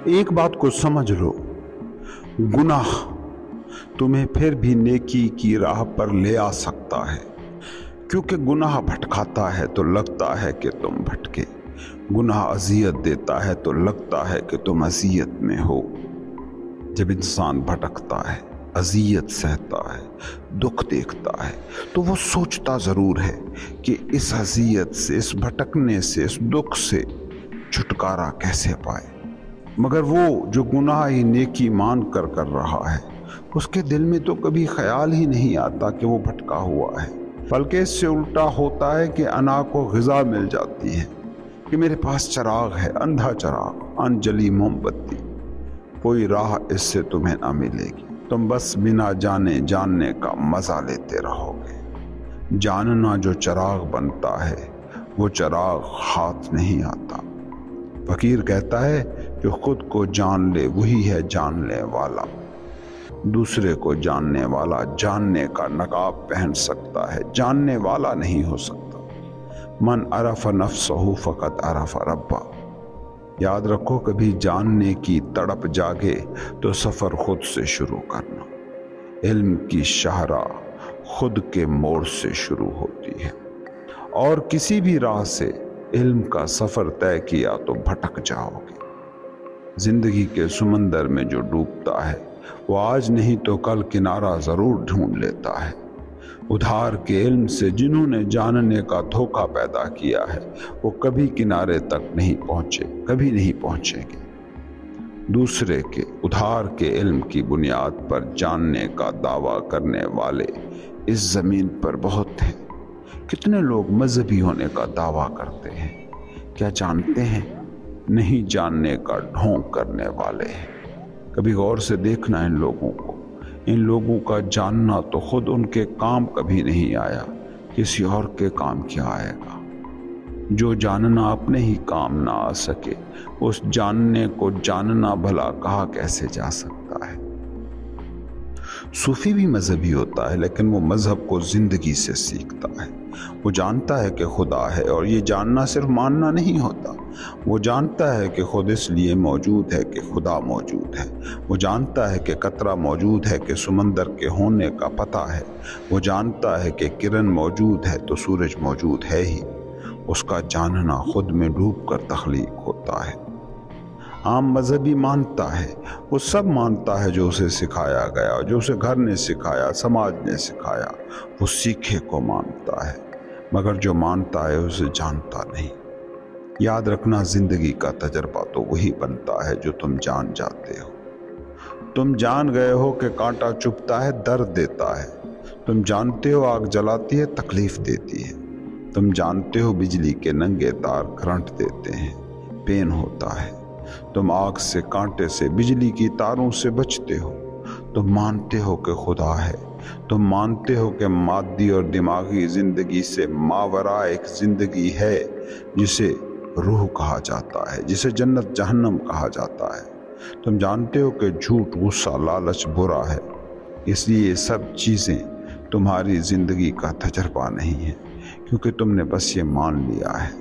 ایک بات کو سمجھ لو، گناہ تمہیں پھر بھی نیکی کی راہ پر لے آ سکتا ہے، کیونکہ گناہ بھٹکاتا ہے تو لگتا ہے کہ تم بھٹکے، گناہ اذیت دیتا ہے تو لگتا ہے کہ تم اذیت میں ہو۔ جب انسان بھٹکتا ہے، اذیت سہتا ہے، دکھ دیکھتا ہے، تو وہ سوچتا ضرور ہے کہ اس اذیت سے، اس بھٹکنے سے، اس دکھ سے چھٹکارا کیسے پائے، مگر وہ جو گناہ ہی نیکی مان کر رہا ہے، اس کے دل میں تو کبھی خیال ہی نہیں آتا کہ وہ بھٹکا ہوا ہے، بلکہ اس سے الٹا ہوتا ہے کہ انا کو غذا مل جاتی ہے کہ میرے پاس چراغ ہے، اندھا چراغ، انجلی موم بتی، کوئی راہ اس سے تمہیں نہ ملے گی، تم بس بنا جاننے کا مزہ لیتے رہو گے۔ جاننا جو چراغ بنتا ہے، وہ چراغ ہاتھ نہیں آتا۔ فقیر کہتا ہے جو خود کو جان لے وہی ہے جاننے والا، دوسرے کو جاننے والا جاننے کا نقاب پہن سکتا ہے، جاننے والا نہیں ہو سکتا۔ من عرف نفسہ فقط عرف ربہ۔ یاد رکھو، کبھی جاننے کی تڑپ جاگے تو سفر خود سے شروع کرنا۔ علم کی شاہراہ خود کے موڑ سے شروع ہوتی ہے، اور کسی بھی راہ سے علم کا سفر طے کیا تو بھٹک جاؤ گے۔ زندگی کے سمندر میں جو ڈوبتا ہے، وہ آج نہیں تو کل کنارہ ضرور ڈھونڈ لیتا ہے۔ ادھار کے علم سے جنہوں نے جاننے کا دھوکہ پیدا کیا ہے، وہ کبھی کنارے تک نہیں پہنچے، کبھی نہیں پہنچیں گے۔ دوسرے کے ادھار کے علم کی بنیاد پر جاننے کا دعویٰ کرنے والے اس زمین پر بہت ہیں۔ کتنے لوگ مذہبی ہونے کا دعویٰ کرتے ہیں، کیا جانتے ہیں نہیں جاننے کا ڈھونگ کرنے والے ہیں۔ کبھی غور سے دیکھنا ان لوگوں کو، ان لوگوں کا جاننا تو خود ان کے کام کبھی نہیں آیا، کسی اور کے کام کیا آئے گا۔ جو جاننا اپنے ہی کام نہ آ سکے، اس جاننے کو جاننا بھلا کہا کیسے جا سکتا ہے۔ صوفی بھی مذہبی ہوتا ہے، لیکن وہ مذہب کو زندگی سے سیکھتا ہے۔ وہ جانتا ہے کہ خدا ہے، اور یہ جاننا صرف ماننا نہیں ہوتا۔ وہ جانتا ہے کہ خود اس لیے موجود ہے کہ خدا موجود ہے۔ وہ جانتا ہے کہ قطرہ موجود ہے کہ سمندر کے ہونے کا پتہ ہے۔ وہ جانتا ہے کہ کرن موجود ہے تو سورج موجود ہے ہی۔ اس کا جاننا خود میں ڈوب کر تخلیق ہوتا ہے۔ عام مذہبی مانتا ہے، وہ سب مانتا ہے جو اسے سکھایا گیا، جو اسے گھر نے سکھایا، سماج نے سکھایا، وہ سیکھے کو مانتا ہے، مگر جو مانتا ہے اسے جانتا نہیں۔ یاد رکھنا، زندگی کا تجربہ تو وہی بنتا ہے جو تم جان جاتے ہو۔ تم جان گئے ہو کہ کانٹا چبھتا ہے، درد دیتا ہے۔ تم جانتے ہو آگ جلاتی ہے، تکلیف دیتی ہے۔ تم جانتے ہو بجلی کے ننگے تار کرنٹ دیتے ہیں، پین ہوتا ہے۔ تم آگ سے، کانٹے سے، بجلی کی تاروں سے بچتے ہو۔ تم مانتے ہو کہ خدا ہے۔ تم مانتے ہو کہ مادی اور دماغی زندگی سے ماورا ایک زندگی ہے جسے روح کہا جاتا ہے، جسے جنت جہنم کہا جاتا ہے۔ تم جانتے ہو کہ جھوٹ، غصہ، لالچ برا ہے، اس لیے یہ سب چیزیں تمہاری زندگی کا تجربہ نہیں ہے، کیونکہ تم نے بس یہ مان لیا ہے۔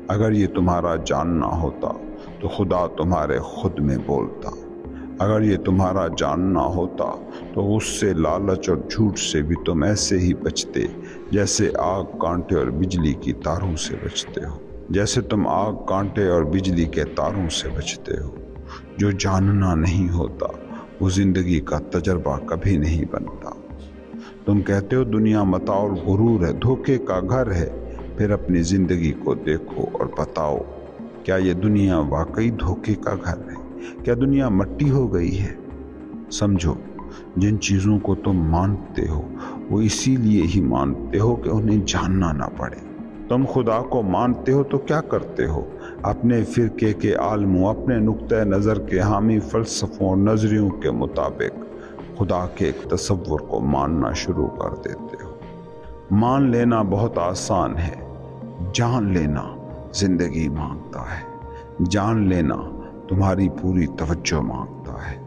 اگر یہ تمہارا جاننا ہوتا تو خدا تمہارے خود میں بولتا۔ اگر یہ تمہارا جاننا ہوتا تو غصے، لالچ اور جھوٹ سے بھی تم ایسے ہی بچتے جیسے آگ، کانٹے اور بجلی کی تاروں سے بچتے ہو، جیسے تم آگ، کانٹے اور بجلی کے تاروں سے بچتے ہو۔ جو جاننا نہیں ہوتا وہ زندگی کا تجربہ کبھی نہیں بنتا۔ تم کہتے ہو دنیا متاع اور غرور ہے، دھوکے کا گھر ہے، پھر اپنی زندگی کو دیکھو اور بتاؤ، کیا یہ دنیا واقعی دھوکے کا گھر ہے؟ کیا دنیا مٹی ہو گئی ہے؟ سمجھو، جن چیزوں کو تم مانتے ہو وہ اسی لیے ہی مانتے ہو کہ انہیں جاننا نہ پڑے۔ تم خدا کو مانتے ہو تو کیا کرتے ہو؟ اپنے فرقے کے عالموں، اپنے نقطۂ نظر کے حامی فلسفوں اور نظریوں کے مطابق خدا کے ایک تصور کو ماننا شروع کر دیتے ہو۔ مان لینا بہت آسان ہے، جان لینا زندگی مانگتا ہے۔ جان لینا تمہاری پوری توجہ مانگتا ہے۔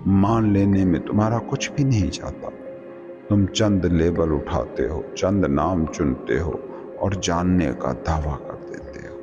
مان لینے میں تمہارا کچھ بھی نہیں جاتا۔ تم چند لیبل اٹھاتے ہو، چند نام چنتے ہو اور جاننے کا دعویٰ کر دیتے ہو۔